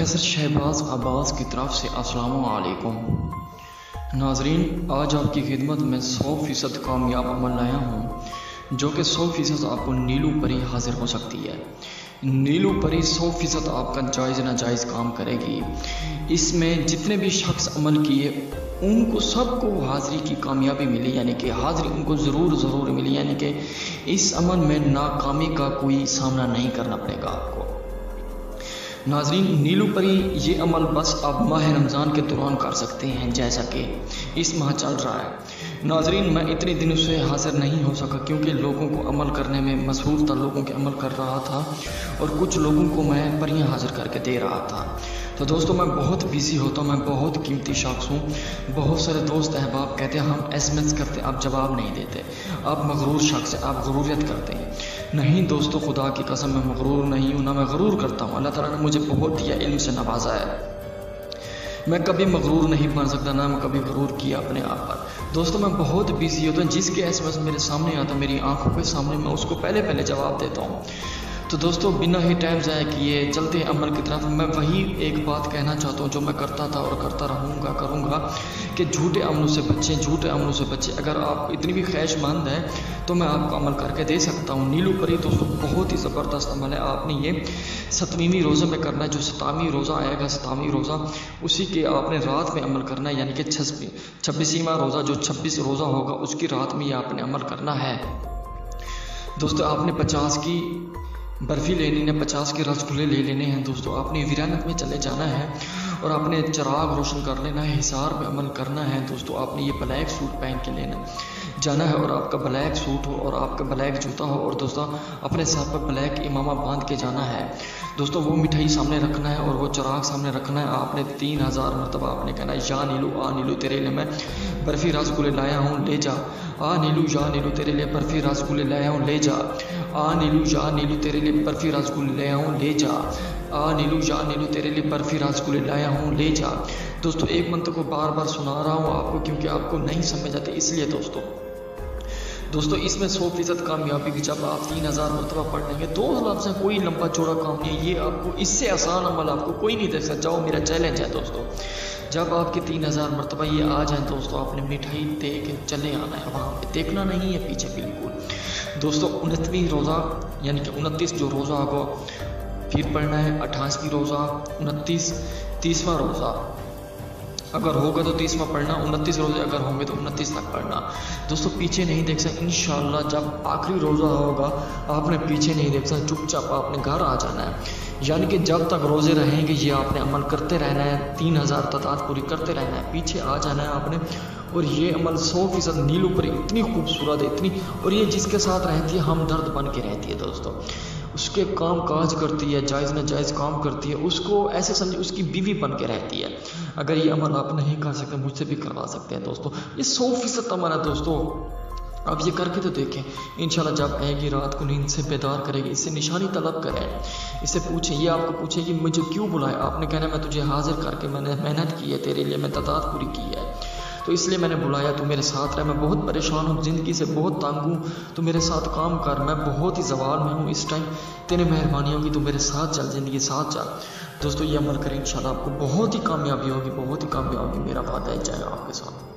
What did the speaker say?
Professor Shahbaz Abbas की तरफ से अस्सलाम वालेकुम। नाजरीन, आज आपकी खिदमत में 100% कामयाब अमल लाया हूँ जो कि 100% आपको नीलू परी हाजिर हो सकती है। नीलू परी 100% आपका जायज़ नाजायज़ काम करेगी। इसमें जितने भी शख्स अमल किए उनको सबको हाज़री की कामयाबी मिली, यानी कि हाज़री उनको ज़रूर मिली, यानी कि इस अमल में नाकामी का कोई सामना नहीं करना पड़ेगा आपको। नाजरीन, नीलू परी ये अमल बस आप माह रमज़ान के दौरान कर सकते हैं, जैसा कि इस माह चल रहा है। नाजरीन, मैं इतने दिनों से हाजिर नहीं हो सका क्योंकि लोगों को अमल करने में मसरूफ़ था, लोगों के अमल कर रहा था और कुछ लोगों को मैं परियां हाजिर करके दे रहा था। तो दोस्तों, मैं बहुत बिज़ी होता हूँ, मैं बहुत कीमती शख्स हूँ। बहुत सारे दोस्त अहबाब कहते हैं हम SMS करते, आप जवाब नहीं देते, आप मगरूर शख्स हैं, आप गरूरियत करते हैं। नहीं दोस्तों, खुदा की कसम मैं मगरूर नहीं हूँ, ना मैं गरूर करता हूँ। अल्लाह ताला ने मुझे बहुत दिया, इल्म से नवाजा है। मैं कभी मगरूर नहीं बन सकता, ना मैं कभी गरूर किया अपने आप पर। दोस्तों, मैं बहुत बिजी होता हूँ, जिसके SMS मेरे सामने आता, मेरी आंखों के सामने, मैं उसको पहले जवाब देता हूँ। तो दोस्तों, बिना ही टाइम ज़ाया किए चलते हैं अमल की तरफ। मैं वही एक बात कहना चाहता हूँ जो मैं करता था और करता करूँगा कि झूठे अमलों से बचें। अगर आप इतनी भी ख्वाहिशमंद हैं तो मैं आपको अमल करके दे सकता हूँ। नीलू परी दोस्तों बहुत ही ज़बरदस्त अमल है। आपने ये 7वें रोज़े में करना है, जो 7वां रोज़ा आएगा, 7वां रोज़ा उसी के आपने रात में अमल करना है, यानी कि 26वां रोज़ा जो 26 रोज़ा होगा उसकी रात में ये आपने अमल करना है। दोस्तों, आपने 50 की बर्फ़ी लेनी है, 50 के रसगुल्ले ले लेने हैं। दोस्तों, आपने वीरानत में चले जाना है और आपने चिराग रोशन कर लेना है, हिसार पे अमल करना है। दोस्तों, आपने ये ब्लैक सूट पहन के लेना जाना है और आपका ब्लैक सूट हो और आपका ब्लैक जूता हो और दोस्तों अपने सर पर ब्लैक इमामा बांध के जाना है। दोस्तों, वो मिठाई सामने रखना है और वो चिराग सामने रखना है। आपने 3000 मरतबा आपने कहना है, या नीलू आ नीलू तेरे लिए मैं बर्फ़ी रसगुल्ले लाया हूँ, ले जा। आ नीलू, या नीलू तेरे लिए बर्फ़ी रसगुल्ले लाया हूँ, ले जा। आ नीलू, या नीलू तेरे लिए बर्फ़ी रसगुल्ले लाया हूँ, ले जा। आ नीलू, या नीलू तेरे लिए बर्फ़ी रसगुल्ले लाया हूँ, ले जा। दोस्तों, एक मंत्र को बार सुना रहा हूँ आपको क्योंकि आपको नहीं समझ आते, इसलिए दोस्तों इसमें 100% कामयाबी भी जब आप 3000 मरतबा पढ़ लेंगे। 2 लफ्ज़ है, कोई लंबा चौड़ा काम नहीं है। ये आपको इससे आसान अमल आपको कोई नहीं देख सकता। जाओ, मेरा चैलेंज है दोस्तों, जब आपके 3000 मरतबा ये आ जाए दोस्तों, आपने मिठाई दे के चले आना है, वहाँ पे देखना नहीं है पीछे बिल्कुल। दोस्तों, 29वां रोज़ा यानी कि 29 जो रोज़ा होगा फिर पढ़ना है। 28वां रोज़ा, 29, 30वां रोज़ा अगर होगा तो 30वां पढ़ना, 29 रोज़े अगर होंगे तो 29 तक पढ़ना। दोस्तों, पीछे नहीं देख सकते। इंशाअल्लाह जब आखिरी रोज़ा होगा आपने पीछे नहीं देख सकते, चुपचाप आपने घर आ जाना है। यानी कि जब तक रोज़े रहेंगे ये आपने अमल करते रहना है, 3000 तादाद पूरी करते रहना है, पीछे आ जाना है आपने। और ये अमल 100% नीलू परी इतनी खूबसूरत है, इतनी, और ये जिसके साथ रहती है हमदर्द बन के रहती है। दोस्तों, उसके काम काज करती है, जायज़ नाजायज़ काम करती है, उसको ऐसे समझे उसकी बीवी बन के रहती है। अगर ये अमल आप नहीं कर सकते मुझसे भी करवा सकते हैं। दोस्तों, ये 100% अमल है। दोस्तों, आप ये करके तो देखें, इंशाल्लाह जब आएगी रात को नींद से बेदार करेगी, इससे निशानी तलब करें, इससे पूछें, ये आपको पूछे कि मुझे क्यों बुलाया। आपने कहना मैं तुझे हाजिर करके मैंने मेहनत की है, तेरे लिए मैं तादाद पूरी की है, तो इसलिए मैंने बुलाया, तू मेरे साथ रह। मैं बहुत परेशान हूँ, ज़िंदगी से बहुत तंग हूँ, तो मेरे साथ काम कर। मैं बहुत ही ज़वाल में हूँ इस टाइम, तेरी मेहरबानी होगी तो मेरे साथ चल, ज़िंदगी साथ चल। दोस्तों, ये अमल करें, इंशाल्लाह आपको बहुत ही कामयाबी होगी, बहुत ही कामयाबी, मेरा वादा है जाएगा आपके साथ।